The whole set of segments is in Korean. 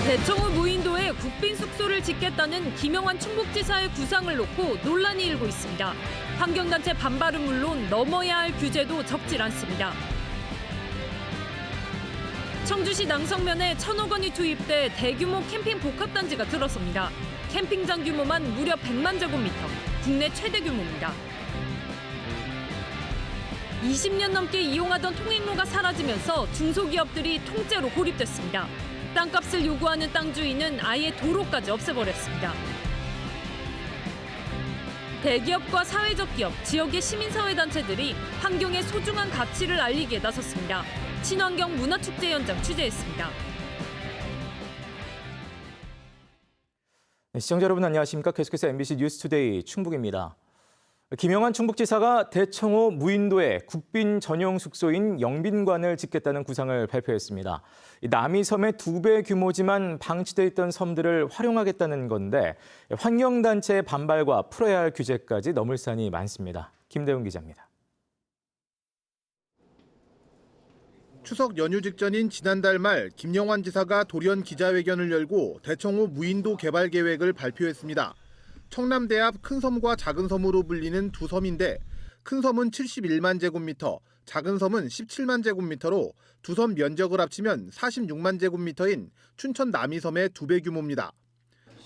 대청호 무인도에 국빈 숙소를 짓겠다는 김영환 충북지사의 구상을 놓고 논란이 일고 있습니다. 환경단체 반발은 물론 넘어야 할 규제도 적질 않습니다. 청주시 낭성면에 1,000억 원이 투입돼 대규모 캠핑 복합단지가 들어섭니다. 캠핑장 규모만 무려 100만 제곱미터, 국내 최대 규모입니다. 20년 넘게 이용하던 통행로가 사라지면서 중소기업들이 통째로 고립됐습니다. 땅값을 요구하는 땅 주인은 아예 도로까지 없애버렸습니다. 대기업과 사회적 기업, 지역의 시민사회단체들이 환경의 소중한 가치를 알리기에 나섰습니다. 친환경 문화축제 현장 취재했습니다. 시청자 여러분 안녕하십니까? 계속해서 MBC 뉴스투데이 충북입니다. 김영환 충북지사가 대청호 무인도에 국빈 전용 숙소인 영빈관을 짓겠다는 구상을 발표했습니다. 남이섬의 2배 규모지만 방치돼 있던 섬들을 활용하겠다는 건데 환경단체의 반발과 풀어야 할 규제까지 넘을 산이 많습니다. 김대웅 기자입니다. 추석 연휴 직전인 지난달 말 김영환 지사가 돌연 기자회견을 열고 대청호 무인도 개발 계획을 발표했습니다. 청남대 앞 큰 섬과 작은 섬으로 불리는 두 섬인데 큰 섬은 71만 제곱미터, 작은 섬은 17만 제곱미터로 두 섬 면적을 합치면 46만 제곱미터인 춘천 남이섬의 2배 규모입니다.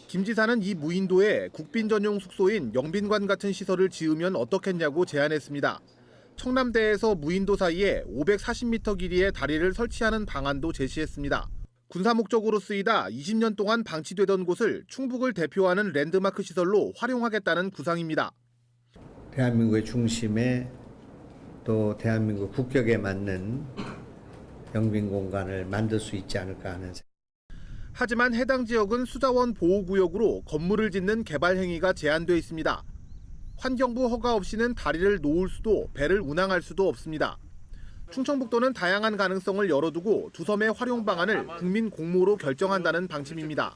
김 지사는 이 무인도에 국빈 전용 숙소인 영빈관 같은 시설을 지으면 어떻겠냐고 제안했습니다. 청남대에서 무인도 사이에 540m 길이의 다리를 설치하는 방안도 제시했습니다. 군사 목적으로 쓰이다 20년 동안 방치되던 곳을 충북을 대표하는 랜드마크 시설로 활용하겠다는 구상입니다. 대한민국의 중심에 또 대한민국 국격에 맞는 영빈 공간을 만들 수 있지 않을까 하는 생각. 하지만 해당 지역은 수자원 보호구역으로 건물을 짓는 개발 행위가 제한돼 있습니다. 환경부 허가 없이는 다리를 놓을 수도 배를 운항할 수도 없습니다. 충청북도는 다양한 가능성을 열어두고 두 섬의 활용 방안을 국민 공모로 결정한다는 방침입니다.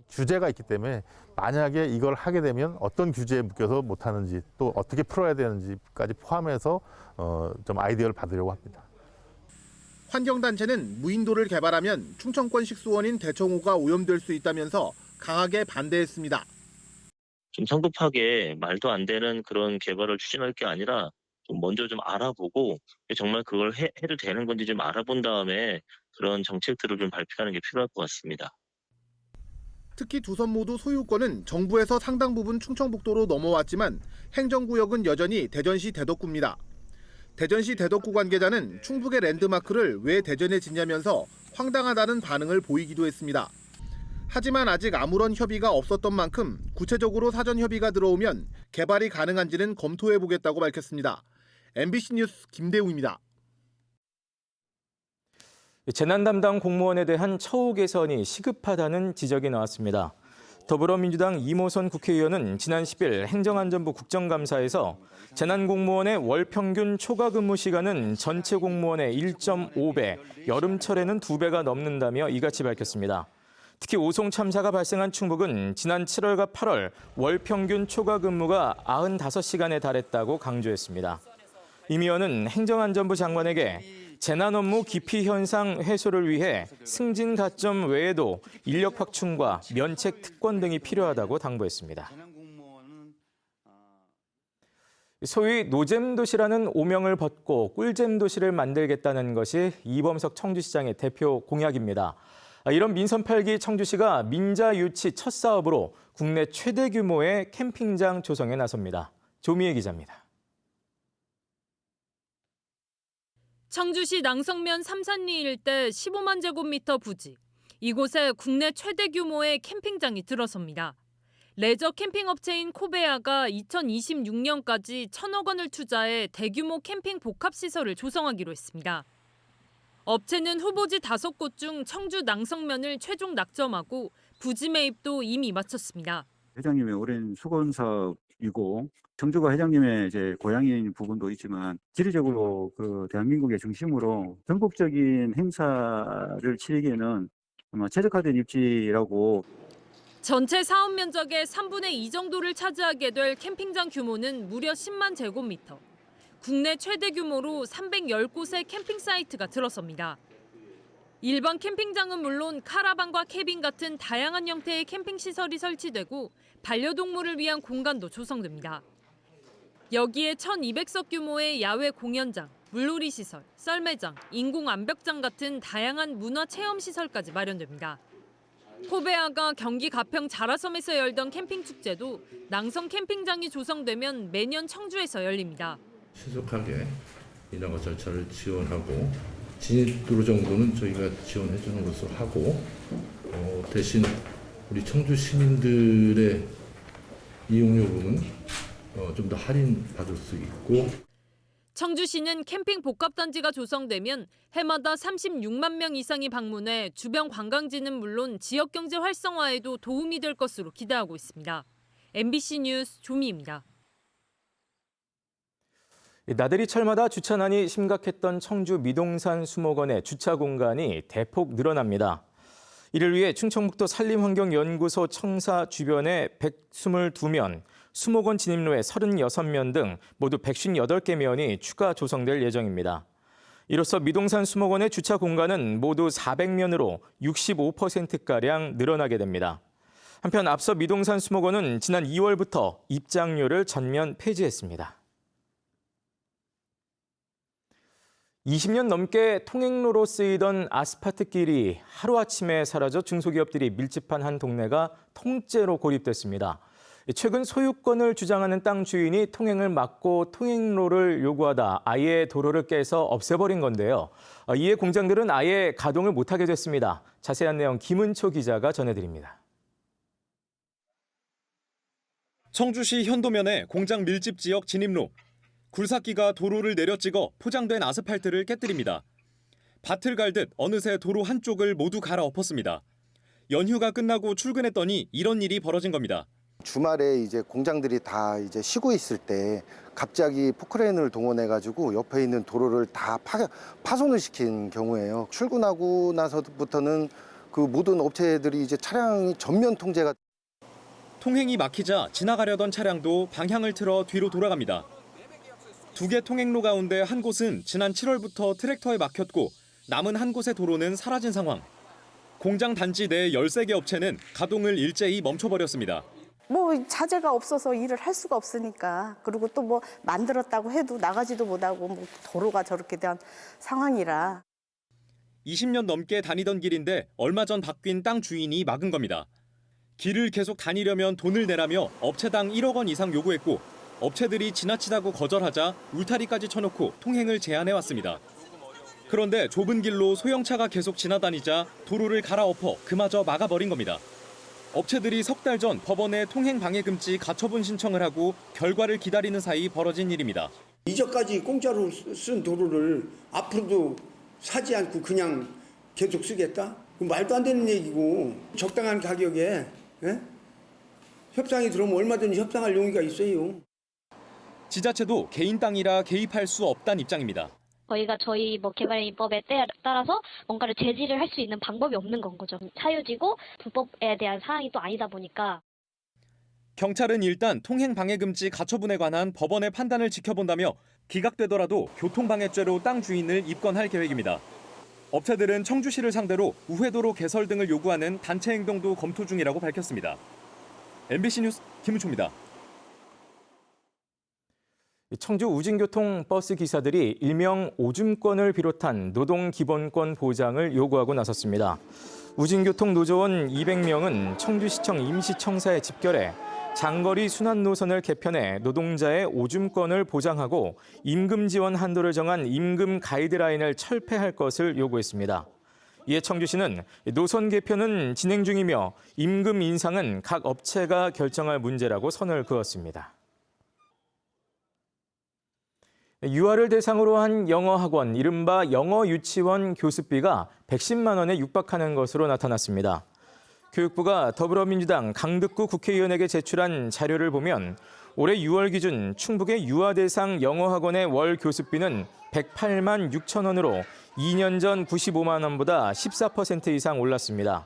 규제가 있기 때문에 만약에 이걸 하게 되면 어떤 규제에 묶여서 못하는지 또 어떻게 풀어야 되는지까지 포함해서 좀 아이디어를 받으려고 합니다. 환경단체는 무인도를 개발하면 충청권 식수원인 대청호가 오염될 수 있다면서 강하게 반대했습니다. 좀 성급하게 말도 안 되는 그런 개발을 추진할 게 아니라 좀 먼저 좀 알아보고 정말 그걸 해도 되는 건지 좀 알아본 다음에 그런 정책들을 좀 발표하는 게 필요할 것 같습니다. 특히 두 섬 모두 소유권은 정부에서 상당 부분 충청북도로 넘어왔지만 행정구역은 여전히 대전시 대덕구입니다. 대전시 대덕구 관계자는 충북의 랜드마크를 왜 대전에 짓냐면서 황당하다는 반응을 보이기도 했습니다. 하지만 아직 아무런 협의가 없었던 만큼 구체적으로 사전 협의가 들어오면 개발이 가능한지는 검토해보겠다고 밝혔습니다. MBC 뉴스 김대웅입니다. 재난 담당 공무원에 대한 처우 개선이 시급하다는 지적이 나왔습니다. 더불어민주당 이모선 국회의원은 지난 10일 행정안전부 국정감사에서 재난 공무원의 월 평균 초과 근무 시간은 전체 공무원의 1.5배, 여름철에는 2배가 넘는다며 이같이 밝혔습니다. 특히 오송 참사가 발생한 충북은 지난 7월과 8월 월 평균 초과 근무가 95시간에 달했다고 강조했습니다. 임 의원은 행정안전부 장관에게 재난 업무 기피 현상 해소를 위해 승진 가점 외에도 인력 확충과 면책 특권 등이 필요하다고 당부했습니다. 소위 노잼 도시라는 오명을 벗고 꿀잼 도시를 만들겠다는 것이 이범석 청주시장의 대표 공약입니다. 이런 민선 8기 청주시가 민자 유치 첫 사업으로 국내 최대 규모의 캠핑장 조성에 나섭니다. 조미애 기자입니다. 청주시 낭성면 삼산리 일대 15만 제곱미터 부지. 이곳에 국내 최대 규모의 캠핑장이 들어섭니다. 레저 캠핑 업체인 코베아가 2026년까지 1,000억 원을 투자해 대규모 캠핑 복합시설을 조성하기로 했습니다. 업체는 후보지 5곳 중 청주 낭성면을 최종 낙점하고 부지 매입도 이미 마쳤습니다. 회장님의 오랜 수건 사업이고 청주가 회장님의 이제 고향인 부분도 있지만 지리적으로 그 대한민국의 중심으로 전국적인 행사를 치르기에는 아마 최적화된 입지라고. 전체 사업 면적의 3분의 2 정도를 차지하게 될 캠핑장 규모는 무려 10만 제곱미터. 국내 최대 규모로 310곳의 캠핑 사이트가 들어섭니다. 일반 캠핑장은 물론 카라반과 캐빈 같은 다양한 형태의 캠핑 시설이 설치되고 반려동물을 위한 공간도 조성됩니다. 여기에 1,200석 규모의 야외 공연장, 물놀이 시설, 썰매장, 인공 암벽장 같은 다양한 문화 체험 시설까지 마련됩니다. 코베아가 경기 가평 자라섬에서 열던 캠핑 축제도 낭성 캠핑장이 조성되면 매년 청주에서 열립니다. 신속하게 인허가 절차를 지원하고 진입도로 정도는 저희가 지원해 주는 것으로 하고 대신 우리 청주 시민들의 이용료 부분 좀 더 할인 받을 수 있고. 청주시는 캠핑 복합단지가 조성되면 해마다 36만 명 이상이 방문해 주변 관광지는 물론 지역 경제 활성화에도 도움이 될 것으로 기대하고 있습니다. MBC 뉴스 조미입니다. 나들이 철마다 주차난이 심각했던 청주 미동산 수목원의 주차 공간이 대폭 늘어납니다. 이를 위해 충청북도 산림환경연구소 청사 주변에 122면, 수목원 진입로에 36면 등 모두 158개 면이 추가 조성될 예정입니다. 이로써 미동산 수목원의 주차 공간은 모두 400면으로 65%가량 늘어나게 됩니다. 한편 앞서 미동산 수목원은 지난 2월부터 입장료를 전면 폐지했습니다. 20년 넘게 통행로로 쓰이던 아스팔트길이 하루아침에 사라져 중소기업들이 밀집한 한 동네가 통째로 고립됐습니다. 최근 소유권을 주장하는 땅 주인이 통행을 막고 통행로를 요구하다 아예 도로를 깨서 없애버린 건데요. 이에 공장들은 아예 가동을 못하게 됐습니다. 자세한 내용 김은초 기자가 전해드립니다. 청주시 현도면의 공장 밀집 지역 진입로. 굴삭기가 도로를 내려찍어 포장된 아스팔트를 깨뜨립니다. 밭을 갈듯 어느새 도로 한쪽을 모두 갈아엎었습니다. 연휴가 끝나고 출근했더니 이런 일이 벌어진 겁니다. 주말에 이제 공장들이 다 이제 쉬고 있을 때 갑자기 포크레인을 동원해가지고 옆에 있는 도로를 다 파손을 시킨 경우예요. 출근하고 나서부터는 그 모든 업체들이 이제 차량이 전면 통제가. 통행이 막히자 지나가려던 차량도 방향을 틀어 뒤로 돌아갑니다. 두 개 통행로 가운데 한 곳은 지난 7월부터 트랙터에 막혔고 남은 한 곳의 도로는 사라진 상황. 공장 단지 내 13개 업체는 가동을 일제히 멈춰버렸습니다. 뭐 자재가 없어서 일을 할 수가 없으니까. 그리고 또 뭐 만들었다고 해도 나가지도 못하고 뭐 도로가 저렇게 된 상황이라. 20년 넘게 다니던 길인데 얼마 전 바뀐 땅 주인이 막은 겁니다. 길을 계속 다니려면 돈을 내라며 업체당 1억 원 이상 요구했고 업체들이 지나치다고 거절하자 울타리까지 쳐놓고 통행을 제한해왔습니다. 그런데 좁은 길로 소형차가 계속 지나다니자 도로를 갈아엎어 그마저 막아버린 겁니다. 업체들이 석 달 전 법원에 통행 방해 금지 가처분 신청을 하고 결과를 기다리는 사이 벌어진 일입니다. 이전까지 공짜로 쓴 도로를 앞으로도 사지 않고 그냥 계속 쓰겠다? 말도 안 되는 얘기고 적당한 가격에 협상이 들어오면 얼마든지 협상할 용의가 있어요. 지자체도 개인 땅이라 개입할 수 없다는 입장입니다. 저희가 저희 개발입법에 따라서 뭔가를 제지를 할 수 있는 방법이 없는 건 거죠. 사유지고 불법에 대한 사항이 또 아니다 보니까. 경찰은 일단 통행방해금지 가처분에 관한 법원의 판단을 지켜본다며 기각되더라도 교통방해죄로 땅 주인을 입건할 계획입니다. 업체들은 청주시를 상대로 우회도로 개설 등을 요구하는 단체 행동도 검토 중이라고 밝혔습니다. MBC 뉴스 김은초입니다. 청주 우진교통 버스 기사들이 일명 오줌권을 비롯한 노동기본권 보장을 요구하고 나섰습니다. 우진교통 노조원 200명은 청주시청 임시청사에 집결해 장거리 순환 노선을 개편해 노동자의 오줌권을 보장하고 임금 지원 한도를 정한 임금 가이드라인을 철폐할 것을 요구했습니다. 이에 청주시는 노선 개편은 진행 중이며 임금 인상은 각 업체가 결정할 문제라고 선을 그었습니다. 유아를 대상으로 한 영어 학원, 이른바 영어 유치원 교습비가 110만 원에 육박하는 것으로 나타났습니다. 교육부가 더불어민주당 강득구 국회의원에게 제출한 자료를 보면 올해 6월 기준 충북의 유아 대상 영어 학원의 월 교습비는 108만 6천 원으로 2년 전 95만 원보다 14% 이상 올랐습니다.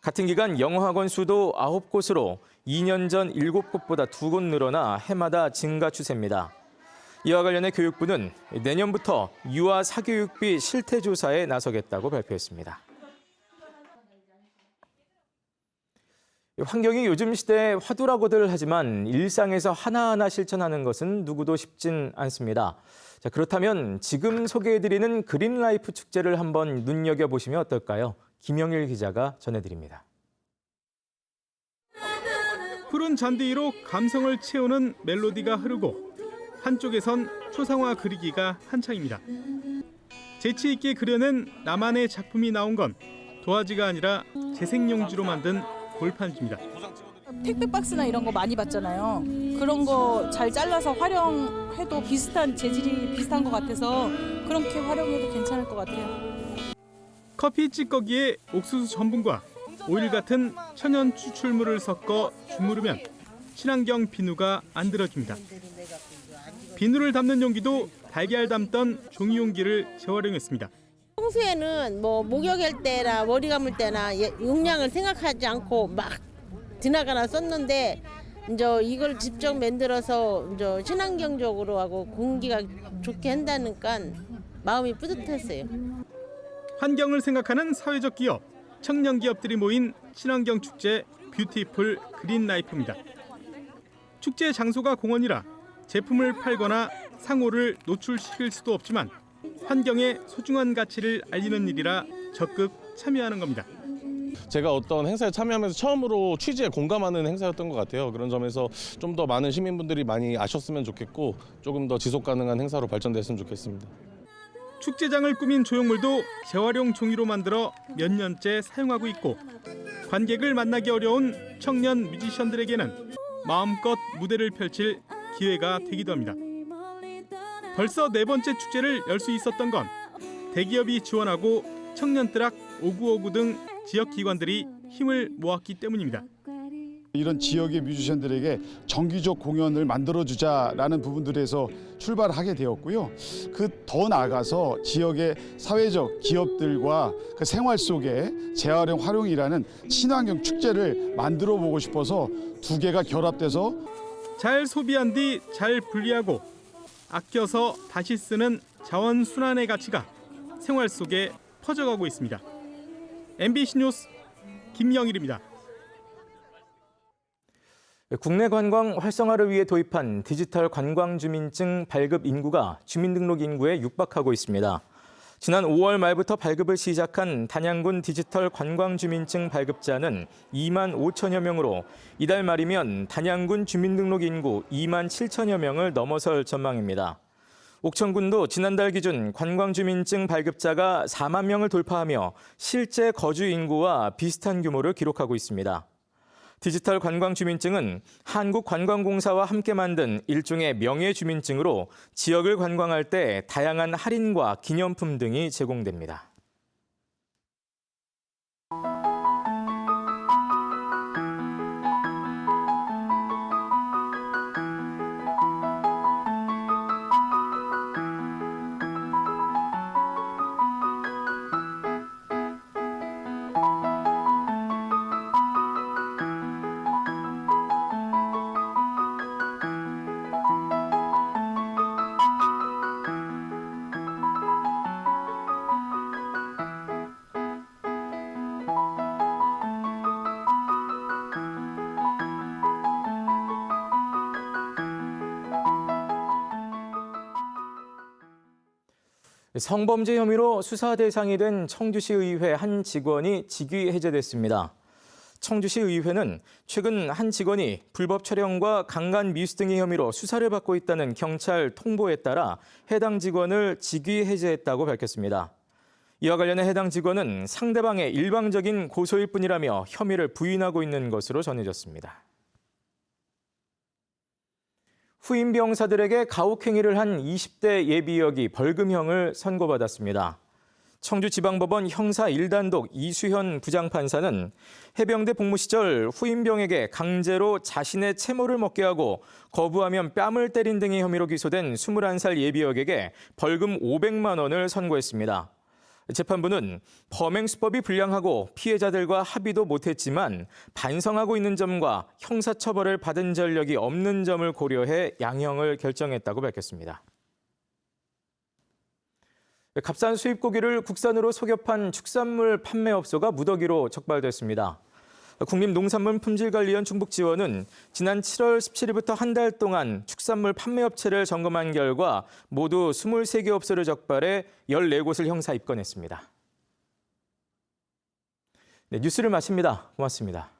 같은 기간 영어 학원 수도 9곳으로 2년 전 7곳보다 2곳 늘어나 해마다 증가 추세입니다. 이와 관련해 교육부는 내년부터 유아 사교육비 실태 조사에 나서겠다고 발표했습니다. 환경이 요즘 시대의 화두라고들 하지만 일상에서 하나하나 실천하는 것은 누구도 쉽진 않습니다. 자, 그렇다면 지금 소개해드리는 그린라이프 축제를 한번 눈여겨보시면 어떨까요? 김영일 기자가 전해드립니다. 푸른 잔디 위로 감성을 채우는 멜로디가 흐르고 한쪽에선 초상화 그리기가 한창입니다. 재치 있게 그려낸 나만의 작품이 나온 건 도화지가 아니라 재생용지로 만든 골판지입니다. 택배 박스나 이런 거 많이 봤잖아요. 그런 거 잘 잘라서 활용해도 비슷한 재질이 비슷한 것 같아서 그렇게 활용해도 괜찮을 것 같아요. 커피 찌꺼기에 옥수수 전분과 오일 같은 천연 추출물을 섞어 주무르면 친환경 비누가 안 들어집니다. 비누를 담는 용기도 달걀 담던 종이 용기를 재활용했습니다. 평소에는 목욕할 때나 머리 감을 때나 용량을 생각하지 않고 막 지나가나 썼는데 이제 이걸 직접 만들어서 이제 친환경적으로 하고 공기가 좋게 한다니까 마음이 뿌듯했어요. 환경을 생각하는 사회적 기업, 청년 기업들이 모인 친환경 축제 뷰티풀 그린라이프입니다. 축제 장소가 공원이라 제품을 팔거나 상호를 노출시킬 수도 없지만 환경의 소중한 가치를 알리는 일이라 적극 참여하는 겁니다. 제가 어떤 행사에 참여하면서 처음으로 취지에 공감하는 행사였던 것 같아요. 그런 점에서 좀 더 많은 시민분들이 많이 아셨으면 좋겠고 조금 더 지속 가능한 행사로 발전됐으면 좋겠습니다. 축제장을 꾸민 조형물도 재활용 종이로 만들어 몇 년째 사용하고 있고 관객을 만나기 어려운 청년 뮤지션들에게는 마음껏 무대를 펼칠 기회가 되기도 합니다. 벌써 4번째 축제를 열 수 있었던 건 대기업이 지원하고 청년뜨락 5959 등 지역기관들이 힘을 모았기 때문입니다. 이런 지역의 뮤지션들에게 정기적 공연을 만들어주자라는 부분들에서 출발하게 되었고요. 그 더 나아가서 지역의 사회적 기업들과 그 생활 속에 재활용 활용이라는 친환경 축제를 만들어 보고 싶어서 두 개가 결합돼서 잘 소비한 뒤 잘 분리하고 아껴서 다시 쓰는 자원 순환의 가치가 생활 속에 퍼져가고 있습니다. MBC 뉴스 김영일입니다. 국내 관광 활성화를 위해 도입한 디지털 관광주민증 발급 인구가 주민등록 인구에 육박하고 있습니다. 지난 5월 말부터 발급을 시작한 단양군 디지털 관광주민증 발급자는 2만 5천여 명으로 이달 말이면 단양군 주민등록 인구 2만 7천여 명을 넘어설 전망입니다. 옥천군도 지난달 기준 관광주민증 발급자가 4만 명을 돌파하며 실제 거주 인구와 비슷한 규모를 기록하고 있습니다. 디지털 관광주민증은 한국관광공사와 함께 만든 일종의 명예주민증으로 지역을 관광할 때 다양한 할인과 기념품 등이 제공됩니다. 성범죄 혐의로 수사 대상이 된 청주시 의회 한 직원이 직위 해제됐습니다. 청주시 의회는 최근 한 직원이 불법 촬영과 강간 미수 등의 혐의로 수사를 받고 있다는 경찰 통보에 따라 해당 직원을 직위 해제했다고 밝혔습니다. 이와 관련해 해당 직원은 상대방의 일방적인 고소일 뿐이라며 혐의를 부인하고 있는 것으로 전해졌습니다. 후임 병사들에게 가혹행위를 한 20대 예비역이 벌금형을 선고받았습니다. 청주지방법원 형사 1단독 이수현 부장판사는 해병대 복무 시절 후임병에게 강제로 자신의 채모를 먹게 하고 거부하면 뺨을 때린 등의 혐의로 기소된 21살 예비역에게 벌금 500만 원을 선고했습니다. 재판부는 범행 수법이 불량하고 피해자들과 합의도 못했지만 반성하고 있는 점과 형사처벌을 받은 전력이 없는 점을 고려해 양형을 결정했다고 밝혔습니다. 값싼 수입 고기를 국산으로 속여 판 축산물 판매업소가 무더기로 적발됐습니다. 국립농산물품질관리원 충북지원은 지난 7월 17일부터 한 달 동안 축산물 판매업체를 점검한 결과 모두 23개 업소를 적발해 14곳을 형사 입건했습니다. 네, 뉴스를 마칩니다. 고맙습니다.